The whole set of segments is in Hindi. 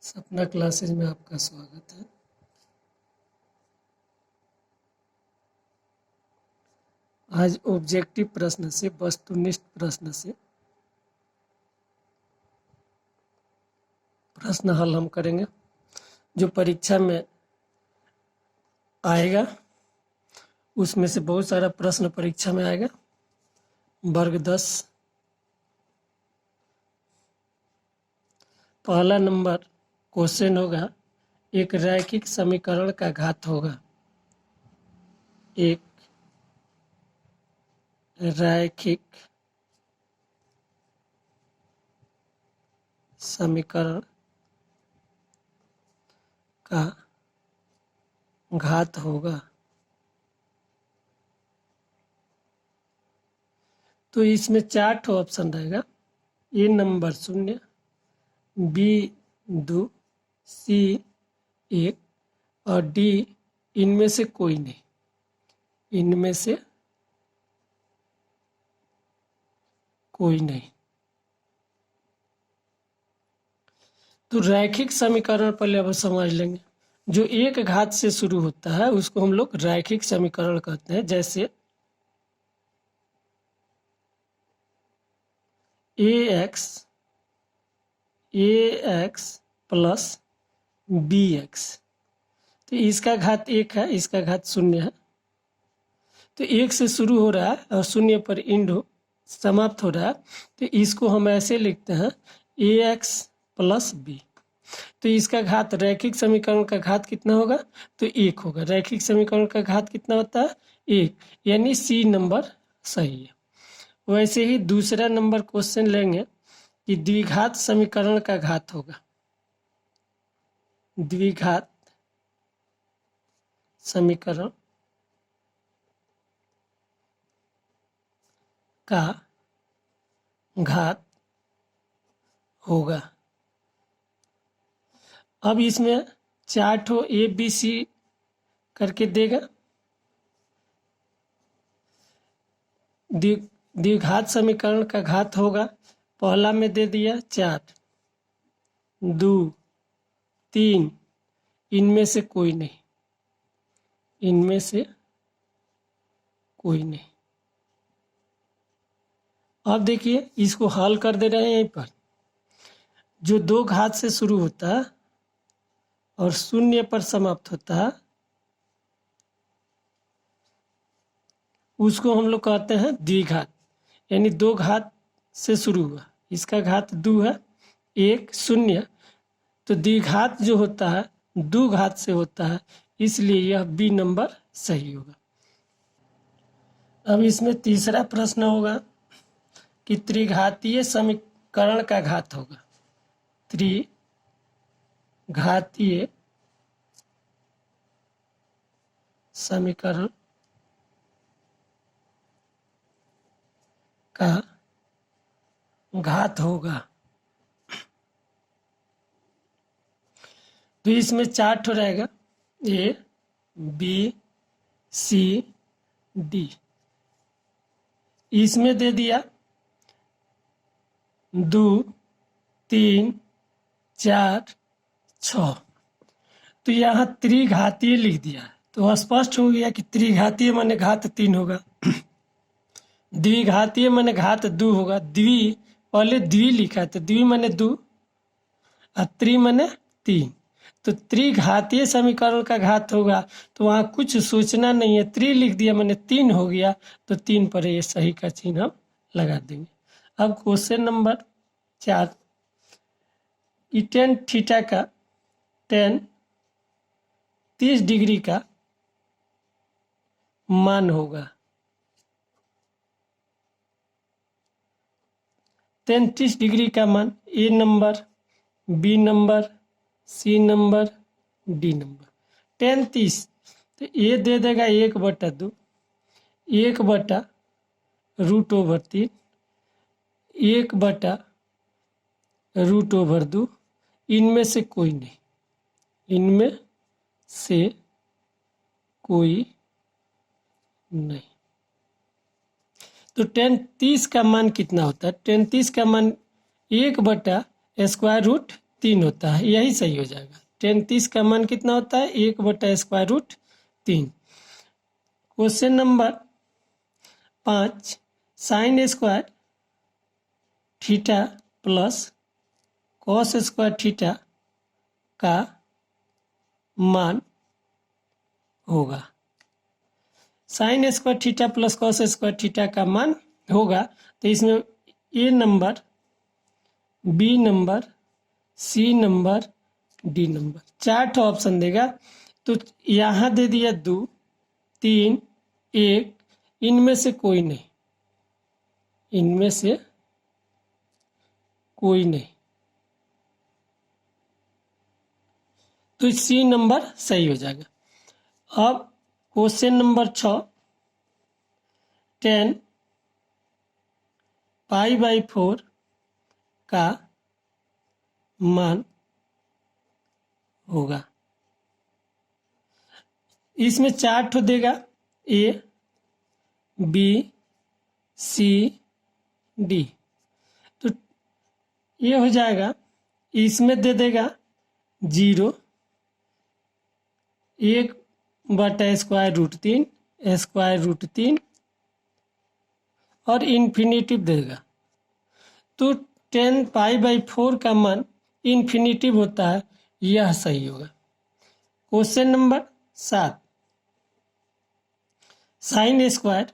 सपना क्लासेज में आपका स्वागत है। आज ऑब्जेक्टिव प्रश्न से, वस्तुनिष्ठ प्रश्न से प्रश्न हल हम करेंगे। जो परीक्षा में आएगा उसमें से बहुत सारा प्रश्न परीक्षा में आएगा। वर्ग 10 पहला नंबर क्वेश्चन होगा, एक रैखिक समीकरण का घात होगा। एक रैखिक समीकरण का घात होगा। तो इसमें 4 ठो ऑप्शन रहेगा। ए नंबर 0, बी 2, सी 1 और डी इनमें से कोई नहीं। इनमें से कोई नहीं। तो रैखिक समीकरण पहले अब समझ लेंगे। जो एक घात से शुरू होता है उसको हम लोग रैखिक समीकरण कहते हैं। जैसे ax प्लस bx, तो इसका घात 1 है, इसका घात 0 है। तो 1 से शुरू हो रहा है और 0 पर एंड समाप्त हो रहा है, तो इसको हम ऐसे लिखते हैं ax प्लस b। तो इसका घात, रैखिक समीकरण का घात कितना होगा? तो 1 होगा। रैखिक समीकरण का घात कितना होता है? 1, यानी सी नंबर सही है। वैसे ही दूसरा नंबर क्वेश्चन लेंगे कि द्विघात समीकरण का घात होगा। द्विघात समीकरण का घात होगा। अब इसमें 4 ठो ए बी सी करके देगा। द्विघात समीकरण का घात होगा। पहला में दे दिया 4, 2, 3, इनमें से कोई नहीं। इनमें से कोई नहीं। अब देखिए, इसको हल कर दे रहे हैं। यहीं पर जो 2 घात से शुरू होता है और 0 पर समाप्त होता है उसको हम लोग कहते हैं द्विघात। यानी 2 घात से शुरू हुआ, इसका घात 2 है, 1 0, तो द्विघात जो होता है 2 घात से होता है, इसलिए यह बी नंबर सही होगा। अब इसमें तीसरा प्रश्न होगा कि त्रिघातीय समीकरण का घात होगा। त्रिघातीय समीकरण का घात होगा। तो इसमें 4 ठो रहेगा, ए बी सी डी। इसमें दे दिया 2, 3, 4, 6, तो यहाँ त्रिघातीय लिख दिया है। तो स्पष्ट हो गया कि त्रिघातीय माने घात 3 होगा। द्विघातीय माने घात 2 होगा। पहले द्वि लिखा है तो द्वि माने 2 और त्रि माने 3। तो त्रिघातीय समीकरण का घात होगा, तो वहाँ कुछ सोचना नहीं है, त्रि लिख दिया मैंने 3 हो गया, तो 3 पर ये सही का चिन्ह हम लगा देंगे। अब क्वेश्चन नंबर 4, कि टेन थीटा का 30 डिग्री का मान होगा। 30 डिग्री का मान A number, B number, C number, D number. 30 तो ए दे देगा 1/2, 1/√3, 1/√2। इनमें से कोई नहीं। इनमें से कोई नहीं। तो 30 का मान कितना होता है? 30 का मान 1/√3 3 होता है, यही सही हो जाएगा। टेन 30 का मान कितना होता है? 1/√3। Question number 5, sine square theta plus cos square theta का मान होगा। Sine square theta plus cos square theta का मान होगा, तो इसमें A number, B number, C number, D number, 4 option देगा। तो यहाँ दे दिया 2, 3, 1, इनमें से कोई नहीं, इनमें से कोई नहीं, तो सी नंबर सही हो जाएगा। अब क्वेश्चन नंबर 6, 10 π/4 का मान होगा। इसमें 4 देगा, ए, बी, सी, डी, तो ये हो जाएगा। इसमें दे देगा 0, 1/√3, √3 और इन्फिनिटिव देगा। तो 10 π/4 का मान इन्फिनिटिव होता है, यह सही होगा। Question number 7, sine square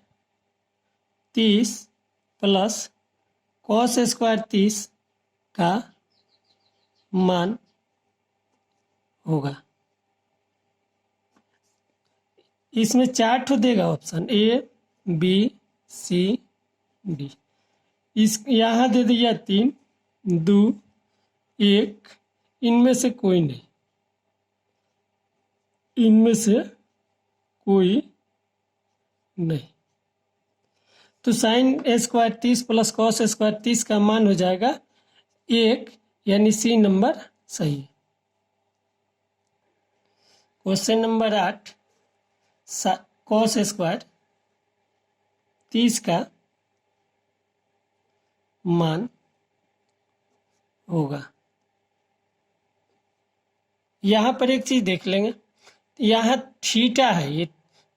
30 plus cos square 30 का मान होगा। इसमें 4 देगा option, A, B, C, D. यहाँ दे दिया 3, 2, 1, इनमें से कोई नहीं, इनमें से कोई नहीं, तो sine square 30 plus cos square 30 का मान हो जाएगा 1, यानी सी नंबर सही है। क्वेश्चन नंबर 8, कॉस स्क्वायर 30 का मान होगा। यहाँ पर एक चीज देख लेंगे, यहाँ थीटा है, ये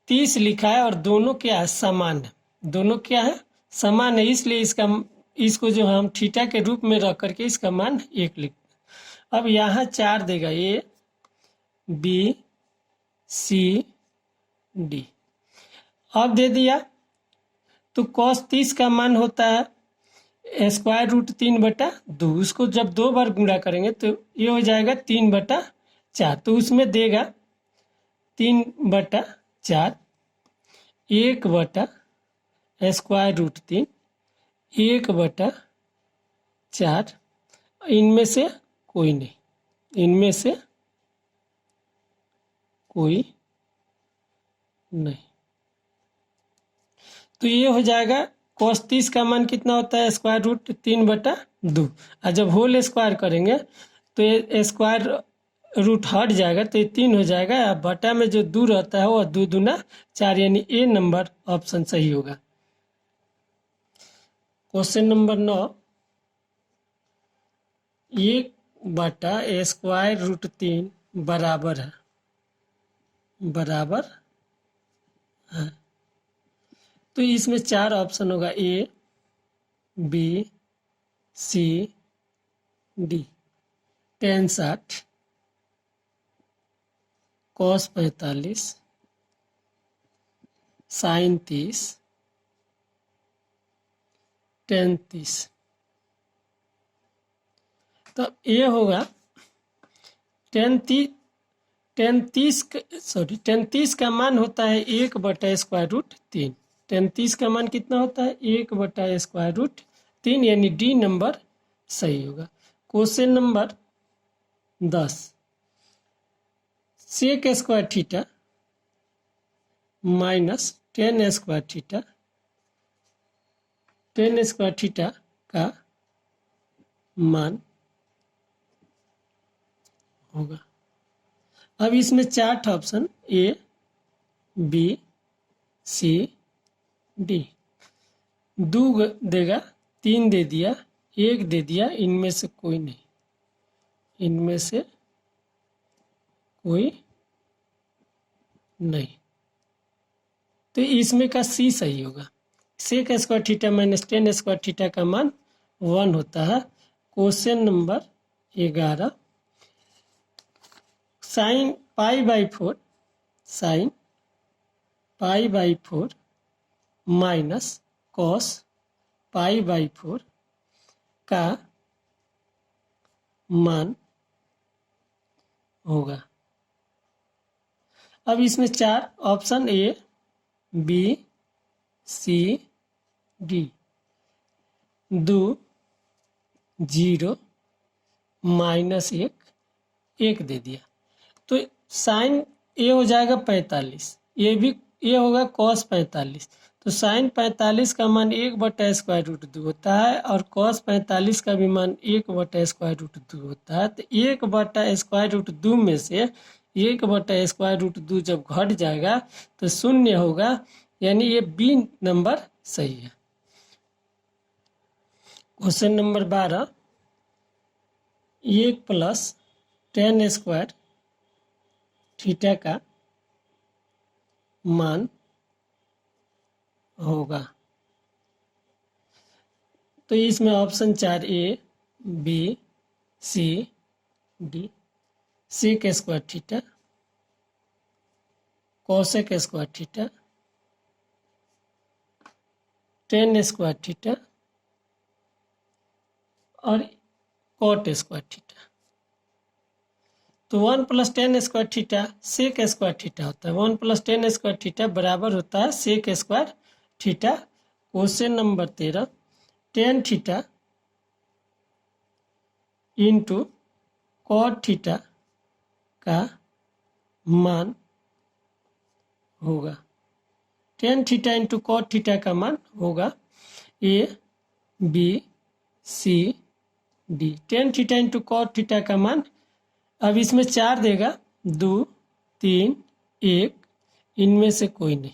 30 लिखा है और दोनों क्या है? समान है, दोनों क्या है? समान है, इसलिए इसको जो हम थीटा के रूप में रख करके इसका मान 1 लिख। अब यहाँ 4 देगा, ए, बी, सी, डी। अब दे दिया, तो cos 30 का मान होता है √3/2। उसको जब 2 बार गुणा करेंगे तो ये हो जाएगा 3/4। तो उसमें देगा 3/4, 1/√3, 1/4, इनमें से कोई नहीं, इनमें से कोई नहीं, तो ये हो जाएगा। cos 30 का मान कितना होता है? √3/2। और जब होल स्क्वायर करेंगे तो ये स्क्वायर रूट हट जाएगा, तो ये 3 हो जाएगा। और बटा में जो 2 रहता है वो 2 दूना 4, यानी ए नंबर ऑप्शन सही होगा। क्वेश्चन नंबर 9, 1/√3 बराबर है, बराबर है। तो इसमें 4 ऑप्शन होगा, A, B, C, D. tan 60, cos 45, sin 30, tan 30। तो ये होगा tan 30 का मान होता है 1/√3। tan 30 का मान कितना होता है? 1/√3, यानी डी नंबर सही होगा। Question number 10, sec square theta minus tan square theta का मान होगा। अब इसमें 4 option, A, B, C, D. 2 देगा, 3 दे दिया, 1 दे दिया, इनमें से कोई नहीं, इनमें से कोई नहीं। तो इसमें का सी सही होगा। Sec square theta minus tan square theta का मान 1 होता है। Question number 11, sine pi by 4 sine pi by 4 minus cos pi by 4 का मान होगा। अब इसमें 4 option A B C D, 2 0 minus 1 दे दिया। तो साइन ए हो जाएगा 45, ये भी ये होगा कॉस 45। तो साइन 45 का मान 1/√2 होता है और कॉस 45 का भी मान 1/√2 होता है। तो 1/√2 में से 1/√2 जब घट जाएगा तो 0 होगा, यानी ये बी नंबर सही है। Question number 12, 1 + tan square theta का मान होगा। तो इसमें option 4 A B C D, sec square theta, cosec square theta, tan square theta और कॉट स्क्वायर थीटा। तो 1 + tan square theta sec square theta होता है। 1 + tan स्क्वायर थीटा बराबर होता है sec square theta. Question number 13, tan theta into cot theta का मान होगा। tan theta into cot theta का मान होगा A B C D. tan theta into cot theta का मान, अब इसमें 4 देगा, 2 3 1, इनमें से कोई नहीं,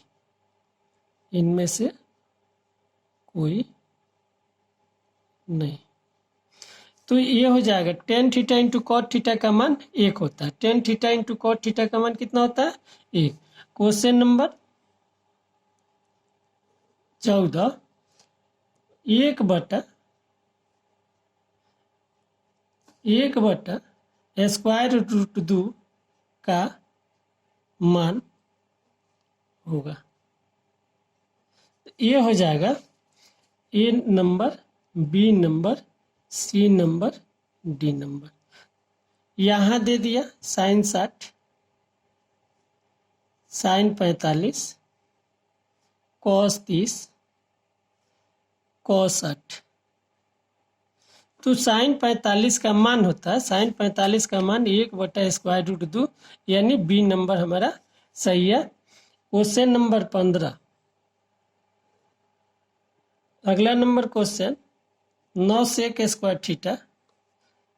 इनमें से कोई नहीं। तो ये हो जाएगा tan theta into cot theta का मान 1 होता है। tan theta into cot theta का मान कितना होता है? 1। क्वेश्चन नंबर 14, 1/√2 का मान होगा। ये हो जाएगा A number, B number, C number, D number. यहाँ दे दिया साइन 60, साइन 45, कॉस 30, कॉस 60। तो साइन 45 का मान होता है, साइन 45 का मान 1/√2, यानी बी नंबर हमारा सही है। क्वेश्चन नंबर 15, अगला number question, 9 sec square theta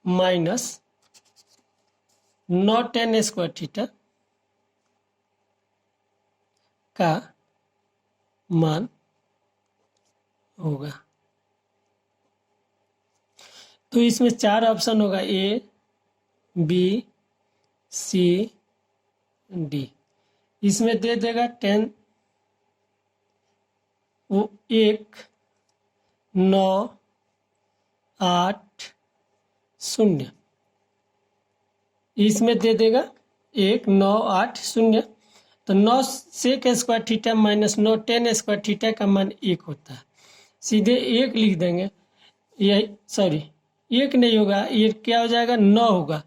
minus 9 tan square theta का मान होगा। तो इसमें 4 ऑप्शन होगा, ए बी सी डी। इसमें दे देगा 10 वो 1 9 8 0, इसमें दे देगा 1 9 8 0। तो 9 sec square theta minus 9 tan square theta का मान 1 होता है। सीधे 1 लिख देंगे, यही सॉरी 1 नहीं होगा, ये क्या हो जाएगा 9 होगा,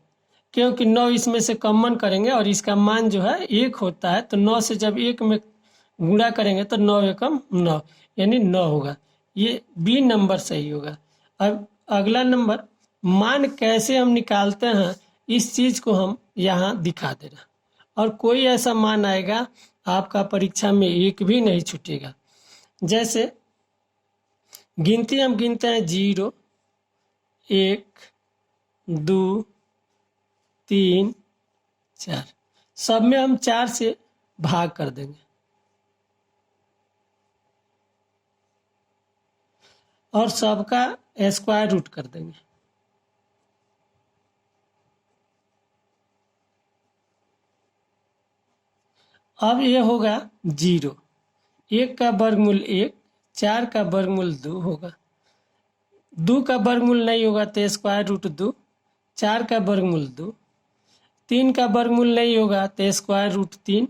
क्योंकि 9 इसमें से कॉमन करेंगे और इसका मान जो है 1 होता है। तो 9 से जब 1 में गुणा करेंगे तो 9 एकम 9, यानी 9 होगा। ये बी नंबर सही होगा। अब अगला नंबर, मान कैसे हम निकालते हैं इस चीज़ को हम यहाँ दिखा दे रहे हैं, और कोई ऐसा मान आएगा आपका परीक्षा में 1 भी नहीं छूटेगा। जैसे गिनती हम गिनते हैं 0 1 2 3 4, सब में हम 4 से भाग कर देंगे और सबका स्क्वायर रूट कर देंगे। अब ये होगा 0, 1 का वर्गमूल 1, 4 का वर्गमूल 2 होगा। 2 का वर्गमूल नहीं होगा तो स्क्वायर रूट 2, 4 का वर्गमूल 2, 3 का वर्गमूल नहीं होगा तो स्क्वायर रूट 3,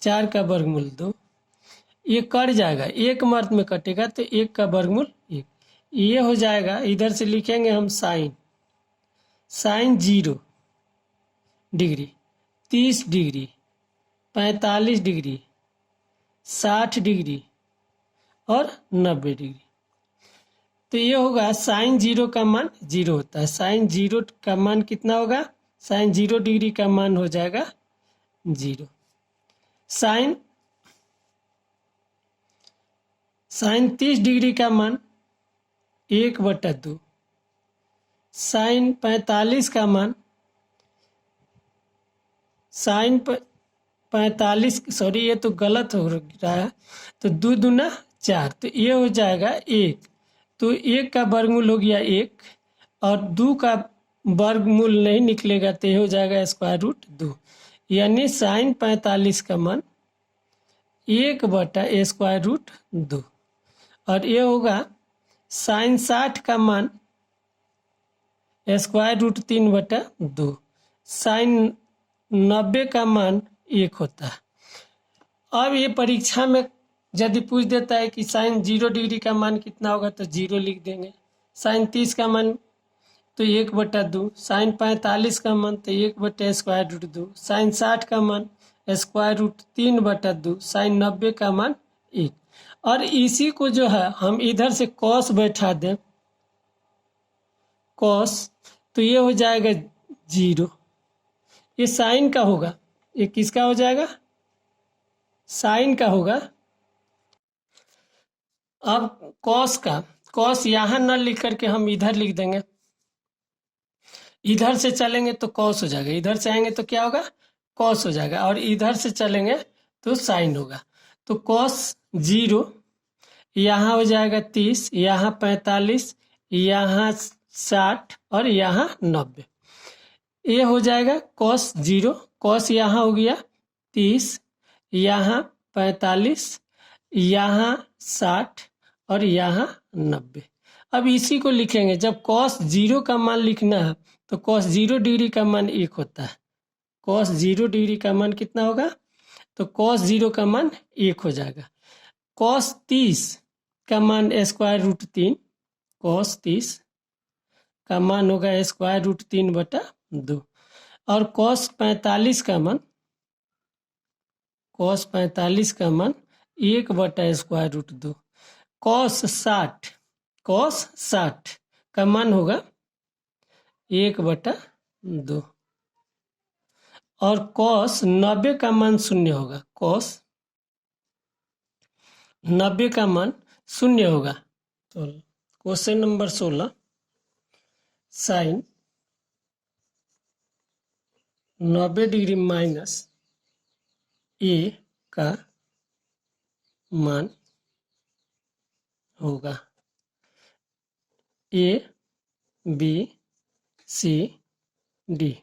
4 का वर्गमूल 2। ये कट जाएगा, एक मर्द में कटेगा तो 1 का वर्गमूल 1। ये हो जाएगा, इधर से लिखेंगे हम sine 0 degree, 30 degree, 45 degree, 60 degree और 90 डिग्री। तो ये होगा साइन 0 का मान 0 होता है। साइन 0 का मान कितना होगा? साइन 0 डिग्री का मान हो जाएगा 0। साइन 30 डिग्री का मान 1/2। साइन 45 का मान साइन 45, सॉरी ये तो गलत हो रहा है, तो 2 दूना 4, तो ये हो जाएगा 1। तो 1 का वर्गमूल हो गया 1 और 2 का वर्गमूल नहीं निकलेगा तो ये हो जाएगा स्क्वायर रूट 2। यानी साइन 45 का मान 1/स्क्वायर रूट 2। और ये होगा साइन 60 का मान स्क्वायर रूट 3/2। साइन 90 का मान 1 होता है। अब ये परीक्षा में यदि पूछ देता है कि साइन 0 डिग्री का मान कितना होगा तो 0 लिख देंगे। साइन 30 का मान तो 1/2। साइन 45 का मान तो 1/स्क्वायर रूट 2। साइन 60 का मान स्क्वायर रूट 3/2। साइन 90 का मान 1। और इसी को जो है हम इधर से कॉस बैठा दें, कॉस, तो ये हो जाएगा 0। ये साइन का होगा, ये किसका हो जाएगा? साइन का होगा। अब कॉस का, कॉस यहाँ न लिख करके हम इधर लिख देंगे। इधर से चलेंगे तो कॉस हो जाएगा, इधर से आएंगे तो क्या होगा? कॉस हो जाएगा, और इधर से चलेंगे तो साइन होगा। तो कॉस 0 यहाँ हो जाएगा 30, यहाँ 45, यहाँ 60 और यहाँ 90। ये हो जाएगा कॉस 0। कॉस यहाँ हो गया 30, यहाँ 45, यहाँ 60 और यहाँ 90। अब इसी को लिखेंगे, जब कॉस 0 का मान लिखना है तो कॉस 0 डिग्री का मान 1 होता है। कॉस 0 डिग्री का मान कितना होगा? तो कॉस 0 का मान 1 हो जाएगा। कॉस 30 का मान स्क्वायर रूट 3, कॉस 30 का मान होगा स्क्वायर रूट 3/2। और कॉस 45 का मान 1/स्क्वायर रूट 2। कॉस 60 का मान होगा 1/2। और कॉस 90 का मान 0 होगा। कॉस 90 का मान 0 होगा। तो question number 16, sine 90 degree minus A का मान होगा ए, बी, सी, डी।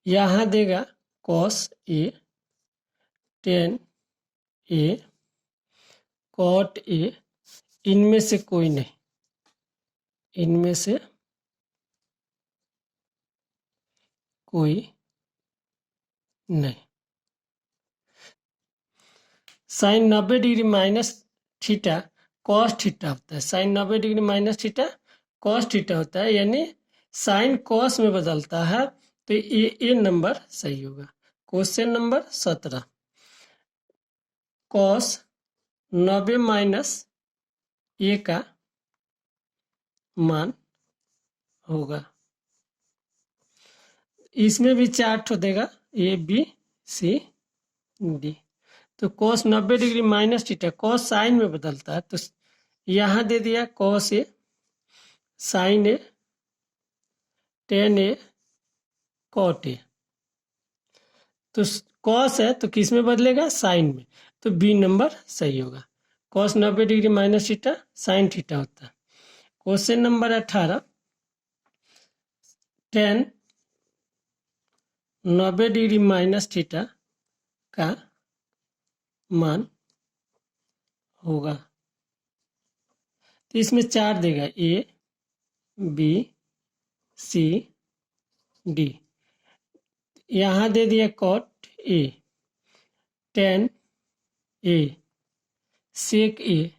यहाँ देगा cos A, tan A, cot A, इनमें से कोई नहीं, इनमें से कोई नहीं। Sine 90 degree minus theta cos theta होता है। Sine 90 degree minus theta cos theta होता है, यानी साइन कॉस में बदलता है, तो ये नंबर सही होगा। Question number 17, cos 90 minus A का मान होगा। इसमें भी 4 ठो देगा, ए, बी, सी, डी। तो cos 90 degree minus theta, cos sine में बदलता है, तो यहाँ दे दिया cos A, sine A, tan A, cot A. तो कॉस है तो किस में बदलेगा? साइन में, तो बी नंबर सही होगा। Cos 90 degree minus theta sine theta होता है। Question number 18, ten 90 degree minus theta का मान होगा। तो इसमें 4 देगा, ए बी सी डी। यहाँ दे दिया cot A, tan A, sec A,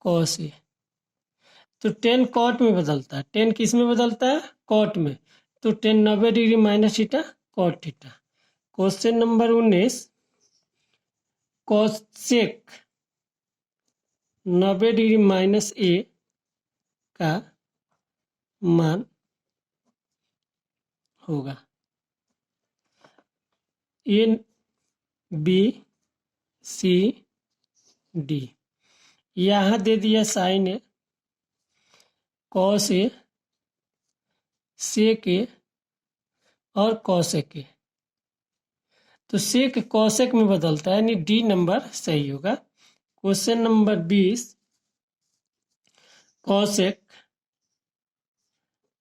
cos A. तो 10 कॉट में बदलता है, 10 किस में बदलता है? कॉट में। तो 10 90 degree minus theta cot theta. Question number 19, cosec 90 degree minus A का मान होगा। A B C D. यहाँ दे दिया साइन ए, कॉस ए, सेक ए और कॉसेक ए। तो सेक कॉसेक में बदलता है, यानी डी नंबर सही होगा। Question number 20, cosec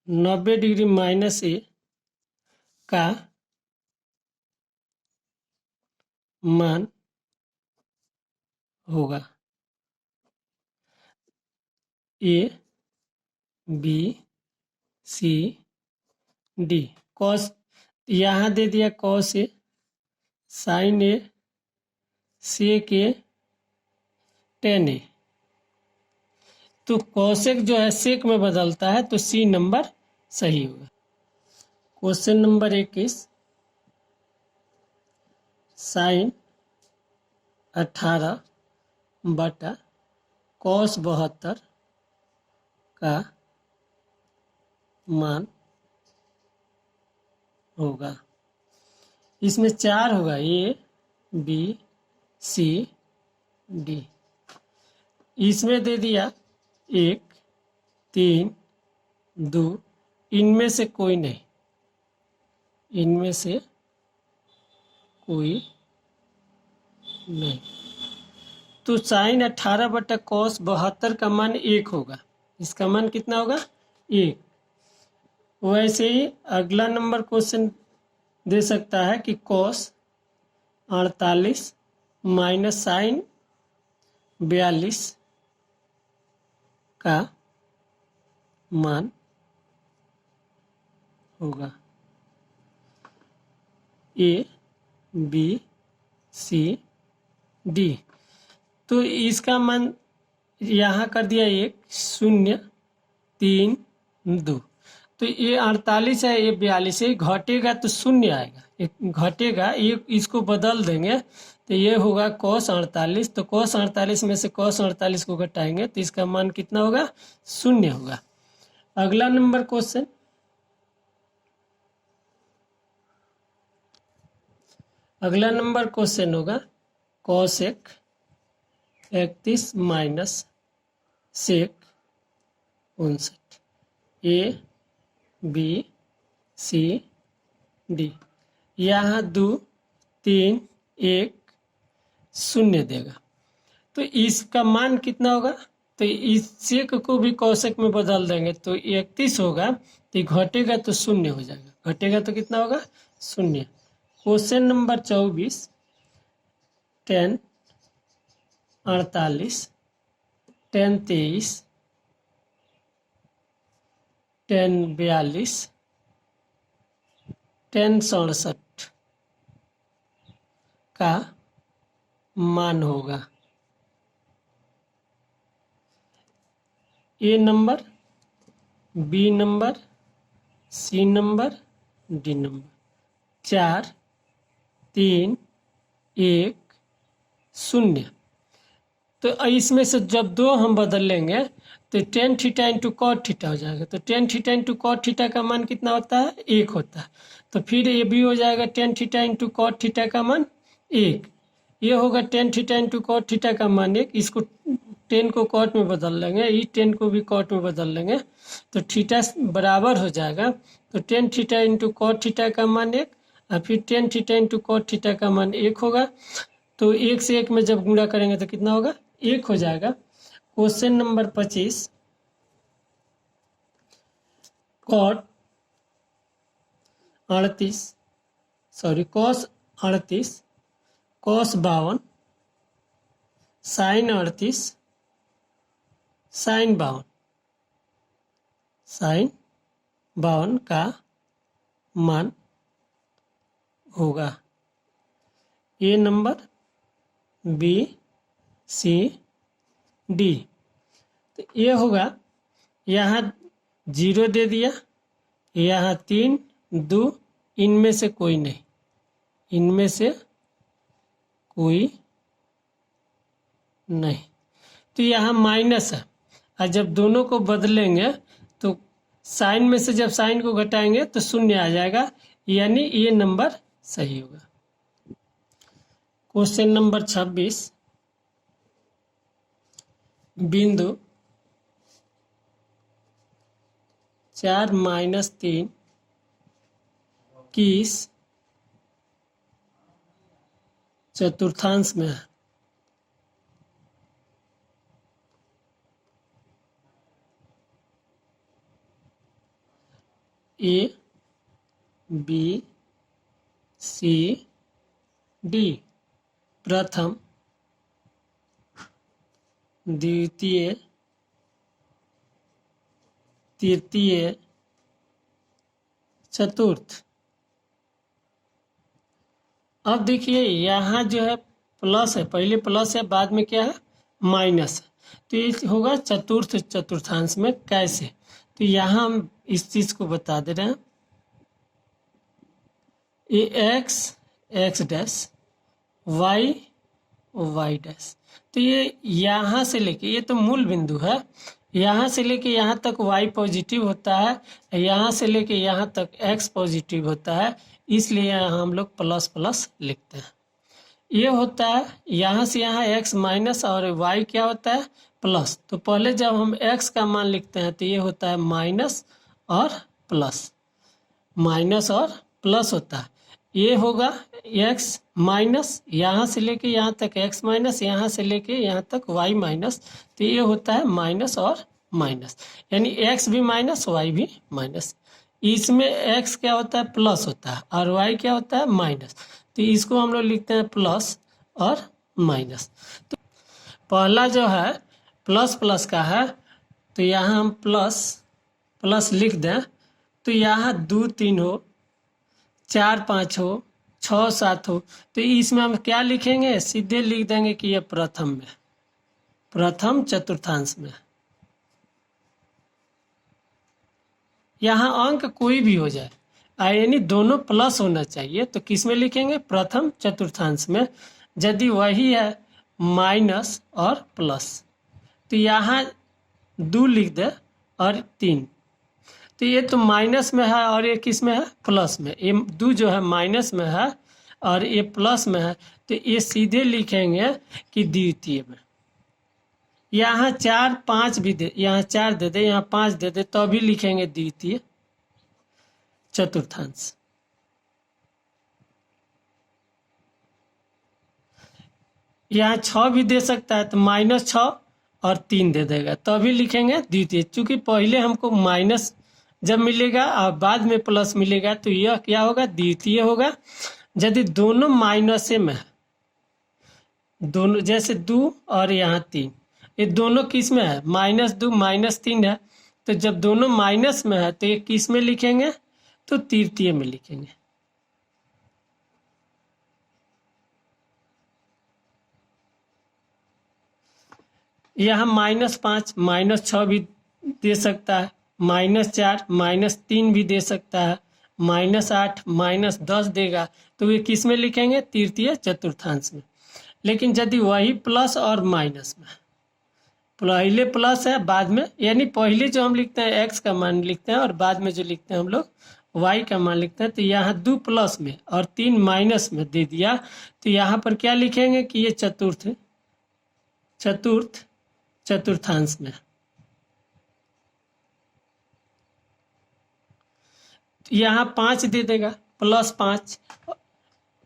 90 degree minus A का मान होगा। A B C D. Cos यहाँ दे दिया cos A, sine A, sec A, tan A. तो कॉसेक जो है सेक में बदलता है, तो सी नंबर सही होगा। क्वेश्चन नंबर 21, साइन 18 बटा कॉस 72 का मान होगा। इसमें 4 होगा, ए बी सी डी। इसमें दे दिया 1 3 2, इनमें से कोई नहीं, इनमें से कोई नहीं। तो साइन 18 बटा कॉस 72 का मान 1 होगा। इसका मान कितना होगा? 1। वैसे ही अगला नंबर क्वेश्चन दे सकता है कि कॉस 48 माइनस साइन 42 का मान होगा। A B C D. तो इसका मान यहाँ कर दिया 1 0 3 2। तो ये 48 है, ये 42 है, घटेगा तो 0 आएगा, एक घटेगा, ये इसको बदल देंगे तो ये होगा cos 48। तो cos 48 में से cos 48 को घटाएंगे तो इसका मान कितना होगा? 0 होगा। अगला नंबर क्वेश्चन, अगला नंबर क्वेश्चन होगा cosec 31 minus sec 59। A B C D. यहाँ 2 3 1 0 देगा। तो इसका मान कितना होगा? तो इस सेक को भी कॉसेक में बदल देंगे तो 31 होगा, तो घटेगा तो 0 हो जाएगा, घटेगा तो कितना होगा? 0। क्वेश्चन नंबर 24, 10 48 10 23 10 42 10 67 का मान होगा। A number, B number, C number, D number. 4 3 1 0। तो इसमें से जब 2 हम बदल लेंगे तो tan theta into cot theta हो जाएगा। तो tan theta into cot theta का मान कितना होता है? 1 होता है। तो फिर ये भी हो जाएगा tan theta into cot theta का मान 1। ये होगा tan theta into cot theta का मान 1। इसको 10 को कॉट में बदल लेंगे, इस 10 को भी कॉट में बदल लेंगे तो थीटा बराबर हो जाएगा। तो tan theta into cot theta का मान 1 और फिर tan theta into cot theta का मान 1 होगा। तो 1 से 1 में जब गुणा करेंगे तो कितना होगा? 1 हो जाएगा। Question number 25, cos 38 cos 52, sin 38, sin 52 का मान होगा। A number, B, C, D. तो ये होगा, यहाँ 0 दे दिया, यहाँ 3, 2, इनमें से कोई नहीं, इनमें से कोई नहीं। तो यहाँ माइनस है, और जब दोनों को बदलेंगे तो साइन में से जब साइन को घटाएंगे तो शून्य आ जाएगा, यानी ये नंबर सही होगा। क्वेश्चन नंबर 26, बिंदु 4 - 3 किस चतुर्थांश में है? ए, बी, सी, डी। प्रथम, द्वितीय, तृतीय, चतुर्थ। अब देखिए यहाँ जो है प्लस है, पहले प्लस है, बाद में क्या है, माइनस है। तो ये होगा चतुर्थ चतुर्थांश में। कैसे? तो यहाँ हम इस चीज को बता दे रहे हैं। ये एक्स डैश, वाई डैश। तो ये यहाँ से लेके, ये तो मूल बिंदु है, यहाँ से लेके यहाँ तक y पॉजिटिव होता है, यहाँ से लेके यहाँ तक x पॉजिटिव होता है, इसलिए यहाँ हम लोग प्लस प्लस लिखते हैं। ये होता है यहाँ से यहाँ x माइनस और y क्या होता है, प्लस। तो पहले जब हम x का मान लिखते हैं तो ये होता है माइनस और प्लस, माइनस और प्लस होता है। ये होगा x माइनस, यहाँ से लेके यहाँ तक x माइनस, यहाँ से लेके यहाँ तक y माइनस। तो ये होता है माइनस और माइनस, यानी x भी माइनस, y भी माइनस। इसमें x क्या होता है, प्लस होता है, और y क्या होता है, माइनस। तो इसको हम लोग लिखते हैं प्लस और माइनस। तो पहला जो है प्लस प्लस का है, तो यहाँ हम प्लस प्लस लिख दें, तो यहाँ 2 3 हो, 4 5 हो, 6 7 हो, तो इसमें हम क्या लिखेंगे, सीधे लिख देंगे कि ये प्रथम में, प्रथम चतुर्थांश में। यहाँ अंक कोई भी हो जाए, यानी दोनों प्लस होना चाहिए, तो किस में लिखेंगे, प्रथम चतुर्थांश में। यदि वही है माइनस और प्लस, तो यहाँ 2 लिख दे और 3। तो ये तो माइनस में है और ये किस में है, प्लस में। ये 2 जो है माइनस में है और ये प्लस में है, तो ये सीधे लिखेंगे कि द्वितीय में। यहाँ 4 5 भी दे, यहाँ 4 दे दे, यहाँ 5 दे दे, तो भी लिखेंगे द्वितीय चतुर्थांश। यहाँ 6 भी दे सकता है, तो -6 और 3 दे देगा, तभी लिखेंगे द्वितीय। चूंकि पहले हमको माइनस जब मिलेगा और बाद में प्लस मिलेगा, तो यह क्या होगा, द्वितीय होगा। यदि दोनों माइनस में है, दोनों जैसे 2 और यहाँ 3, ये दोनों किस में है, -2 -3 है। तो जब दोनों माइनस में है तो ये किस में लिखेंगे, तो तृतीय में लिखेंगे। यहाँ -5 -6 भी दे सकता है, -4 -3 भी दे सकता है, -8 -10 देगा, तो ये किस में लिखेंगे, तृतीय चतुर्थांश में। लेकिन यदि वही प्लस और माइनस में, पहले प्लस है बाद में, यानी पहले जो हम लिखते हैं x का मान लिखते हैं और बाद में जो लिखते हैं हम लोग y का मान लिखते हैं, तो यहाँ 2 प्लस में और 3 माइनस में दे दिया, तो यहाँ पर क्या लिखेंगे कि ये चतुर्थ चतुर्थांश में। तो यहाँ 5 दे देगा, +5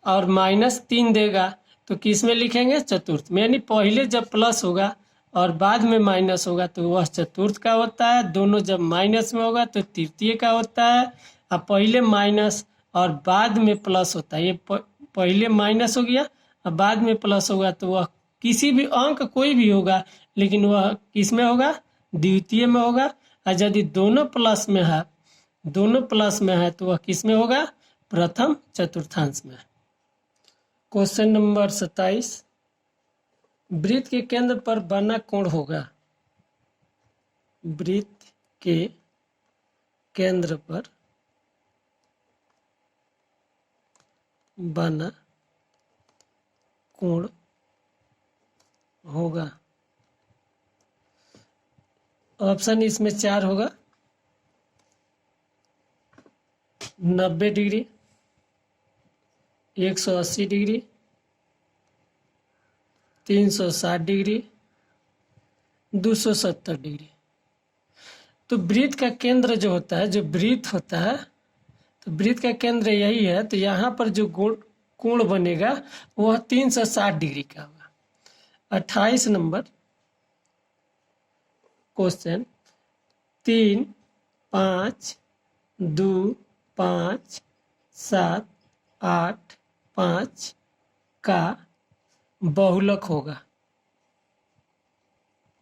और -3 देगा, तो किस में लिखेंगे, चतुर्थ में। यानी पहले जब प्लस होगा और बाद में माइनस होगा तो वह चतुर्थ का होता है, दोनों जब माइनस में होगा तो तृतीय का होता है। अब पहले माइनस और बाद में प्लस होता है, ये पहले माइनस हो गया और बाद में प्लस होगा तो वह किसी भी अंक कोई भी होगा, लेकिन वह किस में होगा, द्वितीय में होगा। और यदि दोनों प्लस में है तो वह किस में होगा, प्रथम चतुर्थांश में। क्वेश्चन नंबर 27, वृत्त के केंद्र पर बना कोण होगा। वृत्त के केंद्र पर बना कोण होगा। ऑप्शन इसमें 4 होगा, 90 डिग्री, 180 डिग्री, 360 डिग्री, 270 डिग्री। तो वृत्त का केंद्र जो होता है, जो वृत्त होता है, तो वृत्त का केंद्र यही है, तो यहाँ पर जो कोण बनेगा वह 360 डिग्री का होगा। 28 नंबर क्वेश्चन, 3, 5, 2, 5, 7, 8, 5 का बहुलक होगा।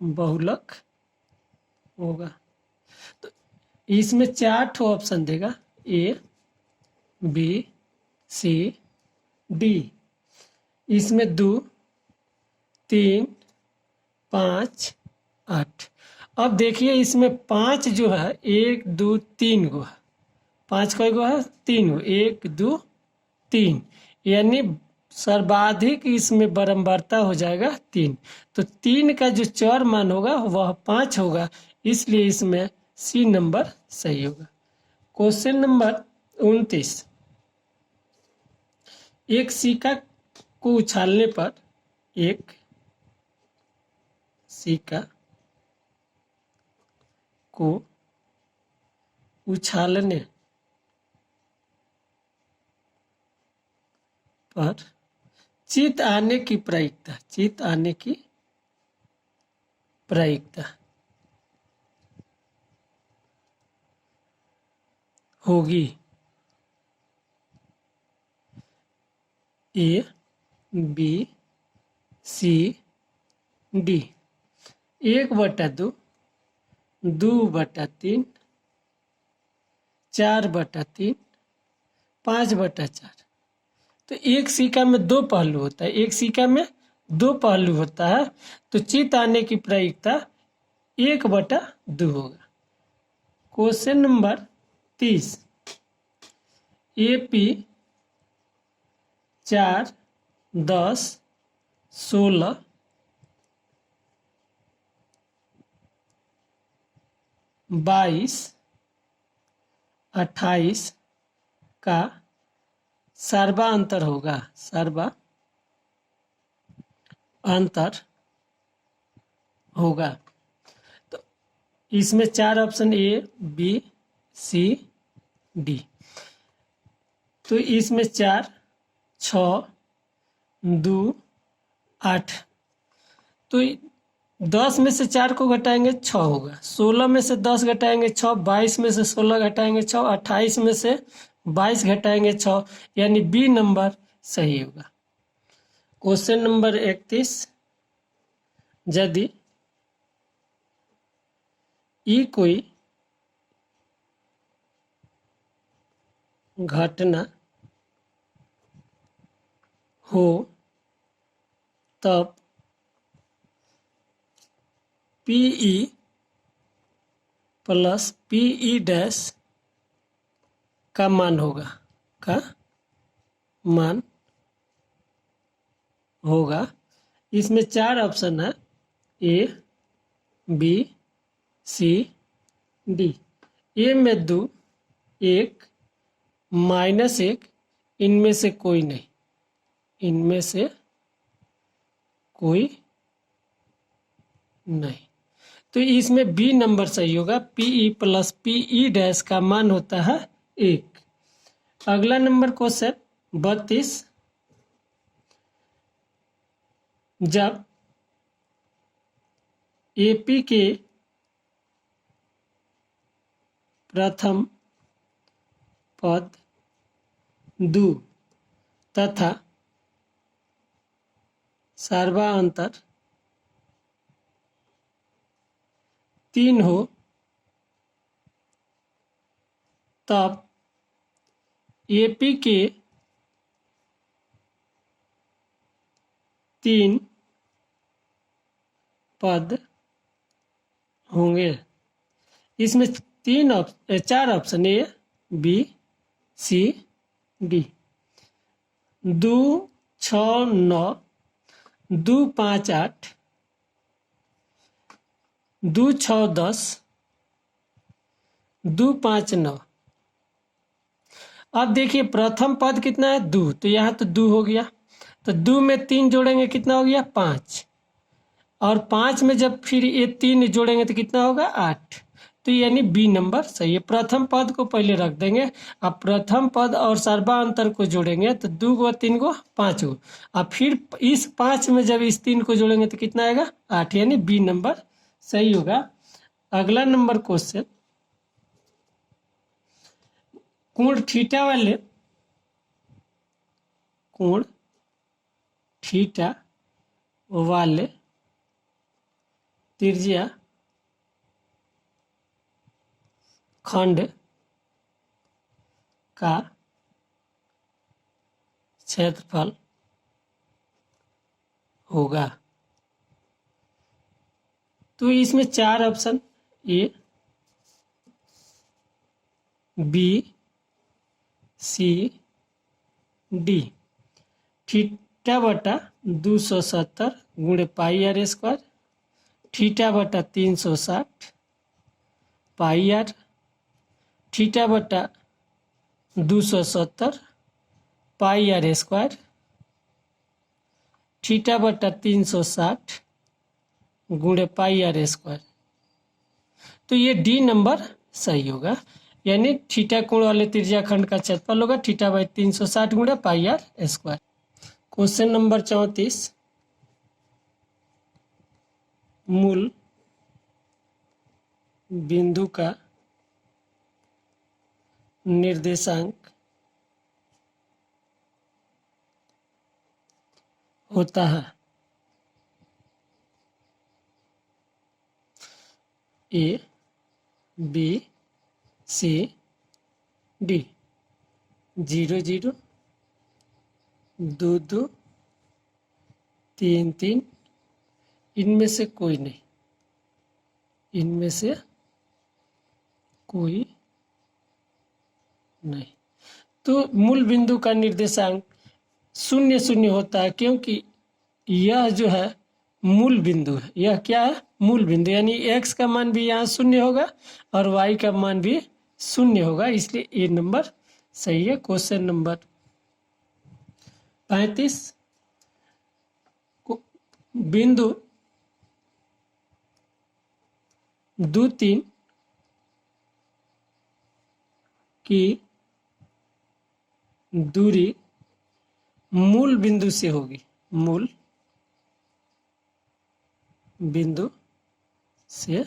बहुलक होगा तो इसमें 4 ठो ऑप्शन देगा, ए, बी, सी, डी। इसमें 2, 3, 5, 8। अब देखिए इसमें 5 जो है, 1, 2, 3 गो है। 5 कई गो है, 3 गो, 1, 2, 3, यानी सर्वाधिक इसमें बारंबारता हो जाएगा 3। तो 3 का जो चर मान होगा वह 5 होगा, इसलिए इसमें सी नंबर सही होगा। क्वेश्चन नंबर 29, एक सिक्का को उछालने पर, एक सिक्का को उछालने पर चित आने की प्रायिकता, चित आने की प्रायिकता होगी ए, बी, सी, डी। 1/2, 2/3, 4/3, 5/4। तो एक सिक्का में 2 पहलू होता है, एक सिक्का में 2 पहलू होता है, तो चित आने की प्रायिकता 1/2 होगा। क्वेश्चन नंबर 30, AP 4, 10, 16, 22, 28 का सर्वांतर होगा, सर्वांतर होगा। तो इसमें 4 option, A, B, C, D. तो इसमें 4, 6, 2, 8। तो 10 में से 4 को घटाएंगे 6 होगा, 16 में से 10 घटाएंगे 6, 22 में से 16 घटाएंगे 6, 28 में से 22 घटाएंगे 6, यानी बी नंबर सही होगा। क्वेश्चन नंबर 31, यदि ई कोई घटना हो तब PE प्लस PE डैश का मान होगा, इसमें 4 ऑप्शन है, ए, बी, सी, डी। ए में 2, 1, -1, इनमें से कोई नहीं, इनमें से कोई नहीं। तो इसमें बी नंबर सही होगा, PE प्लस PE डैश का मान होता है 1। अगला नंबर क्वेश्चन 32, जब AP के प्रथम पद 2 तथा सर्वांतर 3 हो तब एपी के 3 पद होंगे। इसमें 4 option A, B, C, D. 2, 6, 9, 2, 5, 8, 2, 6, 10, 2, 5, 9। अब देखिए प्रथम पद कितना है 2, तो यहाँ तो 2 हो गया, तो 2 में 3 जोड़ेंगे कितना हो गया 5, और 5 में जब फिर ये 3 जोड़ेंगे तो कितना होगा 8। तो यानी बी नंबर सही है। प्रथम पद को पहले रख देंगे, अब प्रथम पद और सर्वांतर को जोड़ेंगे तो 2 को 3 को 5 को, अब फिर इस 5 में जब इस 3 को जोड़ेंगे तो कितना आएगा 8, यानी बी नंबर सही होगा। अगला नंबर क्वेश्चन, कोण थीटा वाले त्रिज्या खंड का क्षेत्रफल होगा। तो इसमें 4 option A, B, C, D. Theta बटा 270 गुणे पाई आर स्क्वायर, थीटा बटा 360 पाई आर, थीटा बटा 270 पाई आर स्क्वायर, थीटा बटा 360 गुणे पाई आर स्क्वायर। तो ये डी नंबर सही होगा, यानी थीटा कोण वाले त्रिज्या खंड का क्षेत्रफल होगा थीटा बाई 360 गुणे पाई आर स्क्वायर। क्वेश्चन नंबर 34, मूल बिंदु का निर्देशांक होता है ए, बी, सी, डी। 0, 0, 2, 2, 3, 3, इनमें से कोई नहीं, इनमें से कोई नहीं। तो मूल बिंदु का निर्देशांक 0, 0 होता है, क्योंकि यह जो है मूल बिंदु है। यह क्या है मूल बिंदु, यानी x का मान भी यहाँ 0 होगा और y का मान भी 0 होगा, इसलिए ए नंबर सही है। क्वेश्चन नंबर 35, बिंदु 2, 3 की दूरी मूल बिंदु से होगी, मूल बिंदु से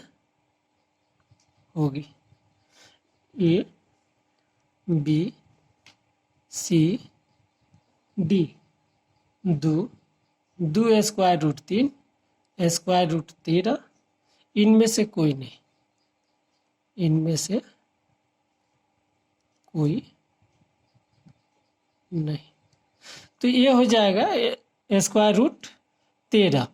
होगी। A, B, C, D. 2, 2 square root 3 square root 13, इनमें से कोई नहीं, इनमें से कोई नहीं। तो ये हो जाएगा स्क्वायर रूट 13,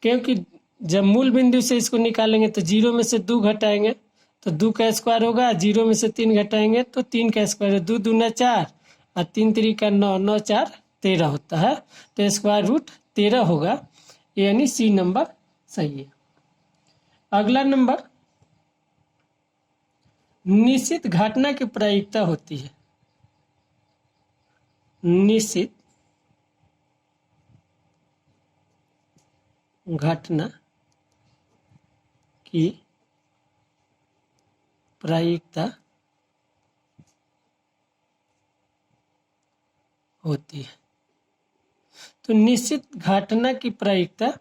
क्योंकि जब मूल बिंदु से इसको निकालेंगे तो 0 में से 2 घटाएंगे तो 2 का स्क्वायर होगा, 0 में से 3 घटाएंगे तो 3 का स्क्वायर, 2 दूना 4 और 3 3 का 9, 9 4 13 होता है, तो स्क्वायर रूट 13 होगा, यानी सी नंबर सही है। अगला नंबर, निश्चित घटना की प्रायिकता होती है, निश्चित घटना की प्रायिकता होती है। तो निश्चित घटना की प्रायिकता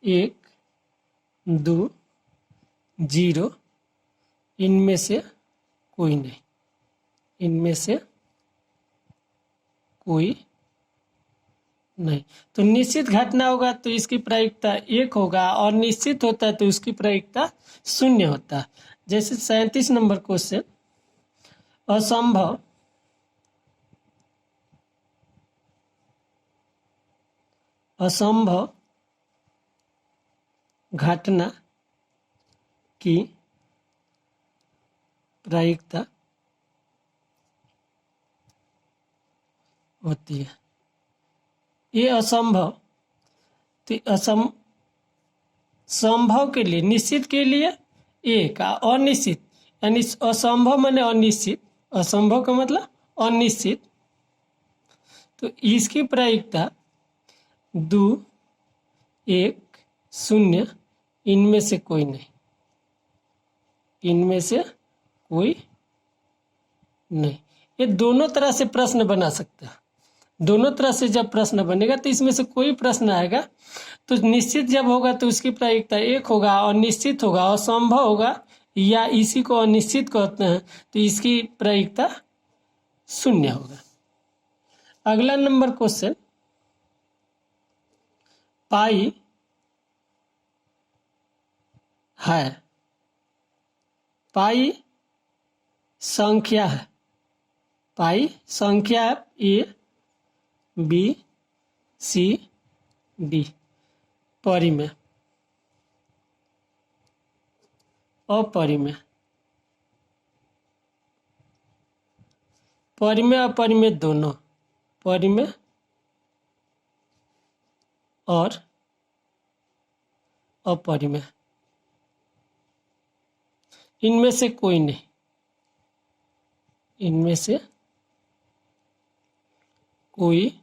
1, 2, 0, इनमें से कोई नहीं, इनमें से कोई नहीं। तो निश्चित घटना होगा तो इसकी प्रायिकता 1 होगा, और निश्चित होता है तो उसकी प्रायिकता 0 होता है। जैसे 37 नंबर क्वेश्चन, असंभव असंभव घटना की प्रायिकता होती है। ये असंभव, तो संभव के लिए, निश्चित के लिए 1, अनिश्चित यानी असंभव माने अनिश्चित, असंभव का मतलब अनिश्चित, तो इसकी प्रायिकता 2, 1, 0, इनमें से कोई नहीं, इनमें से कोई नहीं। ये दोनों तरह से प्रश्न बना सकता है। दोनों तरह से जब प्रश्न बनेगा तो इसमें से कोई प्रश्न आएगा तो निश्चित जब होगा तो उसकी प्रायिकता 1 होगा, अनिश्चित होगा, असंभव होगा, या इसी को अनिश्चित कहते हैं तो इसकी प्रायिकता 0 होगा। अगला नंबर क्वेश्चन, पाई है, पाई संख्या है, पाई संख्या है, ए बी सी डी, परिमेय अपरिमेय, परिमेय अपरिमेय दोनों, परिमेय और अपरिमेय, इनमें से कोई नहीं, इनमें से कोई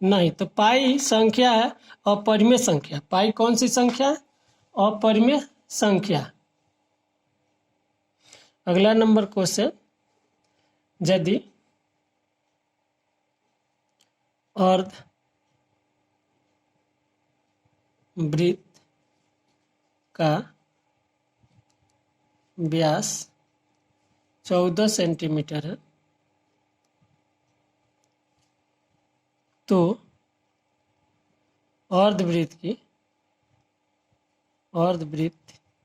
नहीं। तो पाई संख्या है, अपरिमेय संख्या। पाई कौन सी संख्या है? अपरिमेय संख्या। अगला नंबर क्वेश्चन, यदि अर्ध वृत्त का व्यास 14 सेंटीमीटर है तो अर्धवृत्त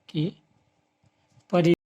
की